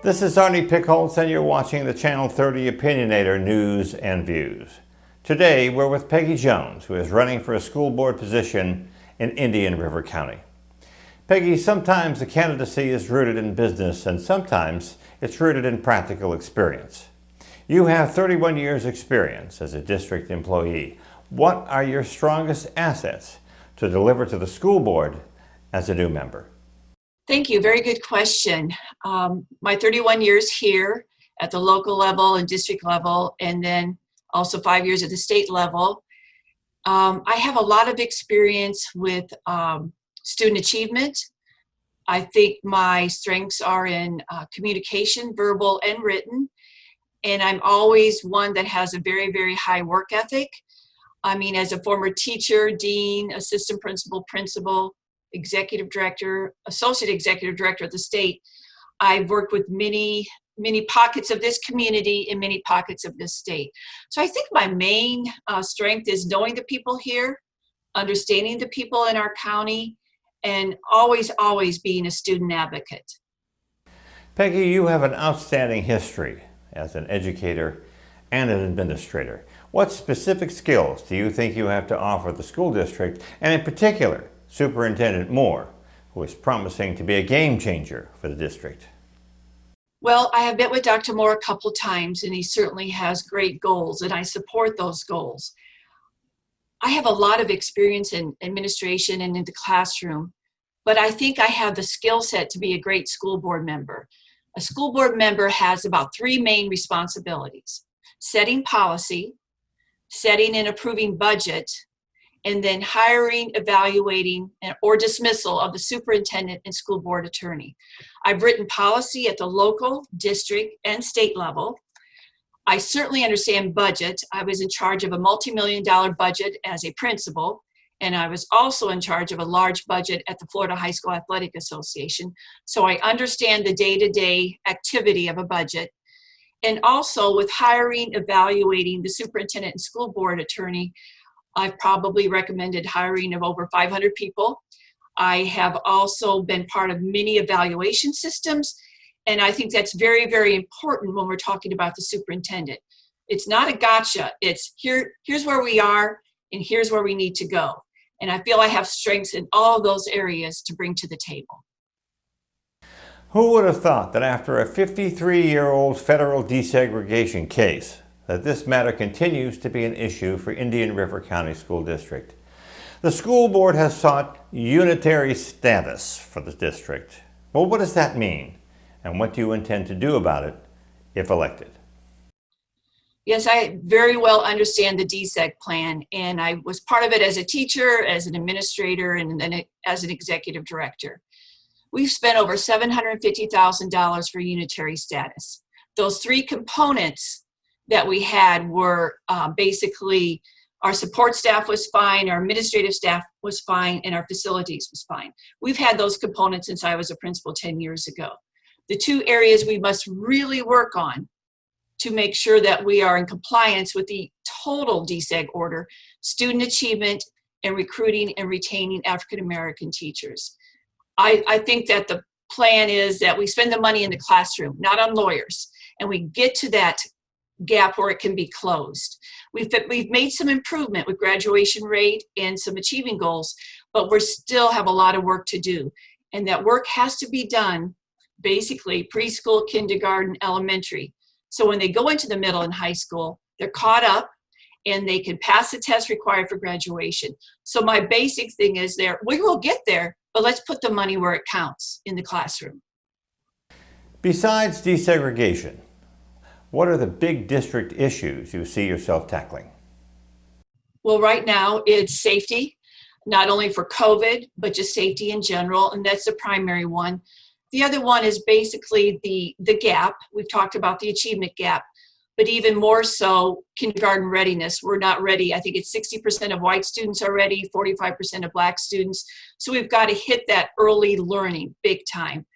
This is Arnie Pickholtz, and you're watching the Channel 30 Opinionator News and Views. Today, we're with Peggy Jones, who is running for a school board position in Indian River County. Peggy, sometimes the candidacy is rooted in business, and sometimes it's rooted in practical experience. You have 31 years' experience as a district employee. What are your strongest assets to deliver to the school board as a new member? Thank you. Very good question. My 31 years here at the local level and district level, and then also 5 years at the state level. I have a lot of experience with student achievement. I think my strengths are in communication, verbal and written. And I'm always one that has a very, very high work ethic. I mean, as a former teacher, dean, assistant principal, principal, executive director, associate executive director at the state, I've worked with many pockets of this community and many pockets of this state. So I think my main strength is knowing the people here, understanding the people in our county, and always being a student advocate. Peggy, you have an outstanding history as an educator and an administrator. What specific skills do you think you have to offer the school district, and in particular, Superintendent Moore, who is promising to be a game changer for the district? Well, I have met with Dr. Moore a couple of times, and he certainly has great goals, and I support those goals. I have a lot of experience in administration and in the classroom, but I think I have the skill set to be a great school board member. A school board member has about three main responsibilities: setting policy, setting and approving budget, and then hiring, evaluating, or dismissal of the superintendent and school board attorney. I've written policy at the local, district, and state level. I certainly understand budget. I was in charge of a multi-million-dollar budget as a principal, and I was also in charge of a large budget at the Florida High School Athletic Association. So I understand the day-to-day activity of a budget. And also with hiring, evaluating the superintendent and school board attorney, I've probably recommended hiring of over 500 people. I have also been part of many evaluation systems, and I think that's very, very important when we're talking about the superintendent. It's not a gotcha. It's here's where we are, and here's where we need to go. And I feel I have strengths in all of those areas to bring to the table. Who would have thought that after a 53-year-old federal desegregation case, that this matter continues to be an issue for Indian River County School District? The school board has sought unitary status for the district. Well, what does that mean? And what do you intend to do about it if elected? Yes, I very well understand the DSEG plan, and I was part of it as a teacher, as an administrator, and then as an executive director. We've spent over $750,000 for unitary status. Those three components that we had were basically our support staff was fine, our administrative staff was fine, and our facilities was fine. We've had those components since I was a principal 10 years ago. The two areas we must really work on to make sure that we are in compliance with the total DSEG order: student achievement and recruiting and retaining African American teachers. I think that the plan is that we spend the money in the classroom, not on lawyers, and we get to that gap where it can be closed. We've made some improvement with graduation rate and some achieving goals, but we still have a lot of work to do. And that work has to be done basically preschool, kindergarten, elementary. So when they go into the middle and high school, they're caught up and they can pass the test required for graduation. So my basic thing is we will get there, but let's put the money where it counts in the classroom. Besides desegregation, what are the big district issues you see yourself tackling? Well, right now it's safety, not only for COVID, but just safety in general, and that's the primary one. The other one is basically the gap. We've talked about the achievement gap, but even more so, kindergarten readiness. We're not ready. I think it's 60% of white students are ready, 45% of Black students. So we've got to hit that early learning big time.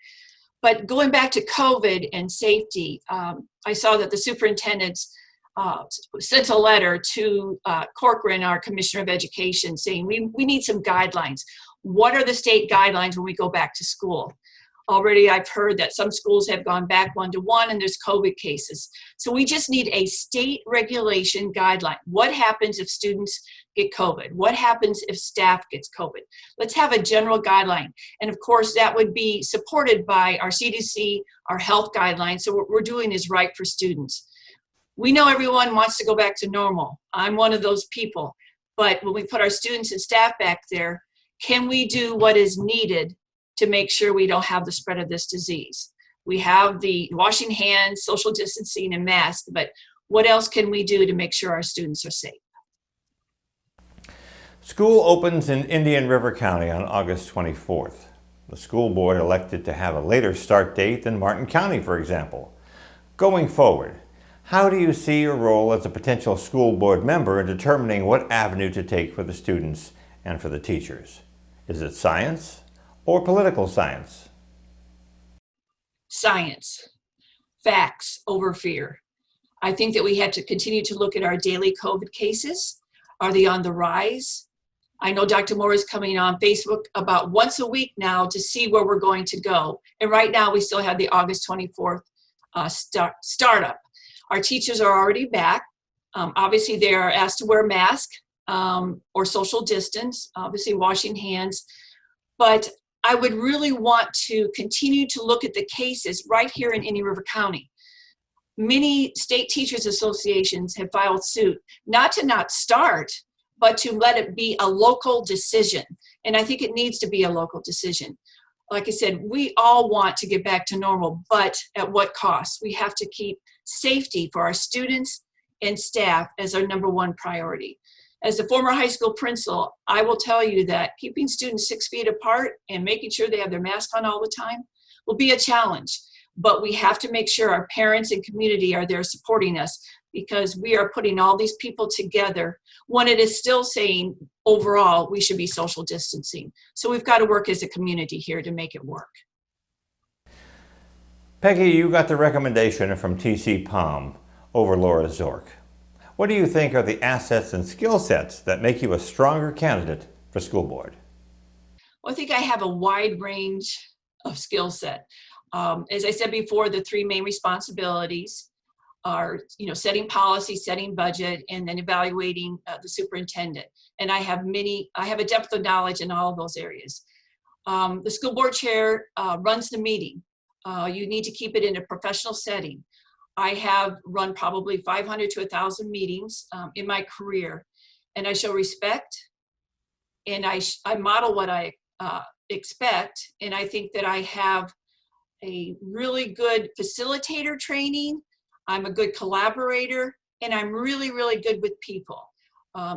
But going back to COVID and safety, I saw that the superintendents sent a letter to Corcoran, our Commissioner of Education, saying we need some guidelines. What are the state guidelines when we go back to school? Already I've heard that some schools have gone back 1-to-1 and there's COVID cases. So we just need a state regulation guideline. What happens if students get COVID? What happens if staff gets COVID? Let's have a general guideline. And of course, that would be supported by our CDC, our health guidelines. So what we're doing is right for students. We know everyone wants to go back to normal. I'm one of those people. But when we put our students and staff back there, can we do what is needed to make sure we don't have the spread of this disease? We have the washing hands, social distancing, and masks, but what else can we do to make sure our students are safe? School opens in Indian River County on August 24th. The school board elected to have a later start date than Martin County, for example. Going forward, how do you see your role as a potential school board member in determining what avenue to take for the students and for the teachers? Is it science or political science? Science. Facts over fear. I think that we have to continue to look at our daily COVID cases. Are they on the rise? I know Dr. Moore is coming on Facebook about once a week now to see where we're going to go. And right now we still have the August 24th startup. Our teachers are already back. Obviously they are asked to wear a mask or social distance, obviously washing hands. But I would really want to continue to look at the cases right here in Indian River County. Many state teachers associations have filed suit, not to not start, but to let it be a local decision. And I think it needs to be a local decision. Like I said, we all want to get back to normal, but at what cost? We have to keep safety for our students and staff as our number one priority. As a former high school principal, I will tell you that keeping students 6 feet apart and making sure they have their mask on all the time will be a challenge. But we have to make sure our parents and community are there supporting us, because we are putting all these people together when it is still saying overall we should be social distancing. So we've got to work as a community here to make it work. Peggy, you got the recommendation from TC Palm over Laura Zork. What do you think are the assets and skill sets that make you a stronger candidate for school board? Well, I think I have a wide range of skill set. As I said before, the three main responsibilities are, setting policy, setting budget, and then evaluating the superintendent. And I have a depth of knowledge in all of those areas. The school board chair runs the meeting. You need to keep it in a professional setting. I have run probably 500 to 1,000 meetings in my career, and I show respect, and I model what I expect, and I think that I have a really good facilitator training. I'm a good collaborator, and I'm really, really good with people.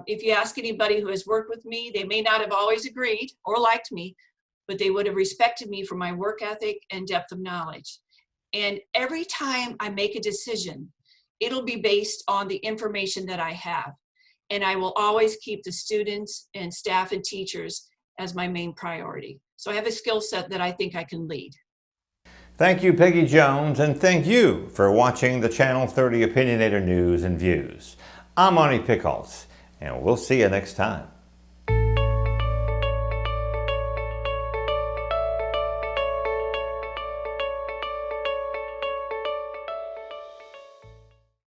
If you ask anybody who has worked with me, they may not have always agreed or liked me, but they would have respected me for my work ethic and depth of knowledge. And every time I make a decision, it'll be based on the information that I have. And I will always keep the students and staff and teachers as my main priority. So I have a skill set that I think I can lead. Thank you, Peggy Jones, and thank you for watching the Channel 30 Opinionator News and Views. I'm Arnie Pickholz, and we'll see you next time.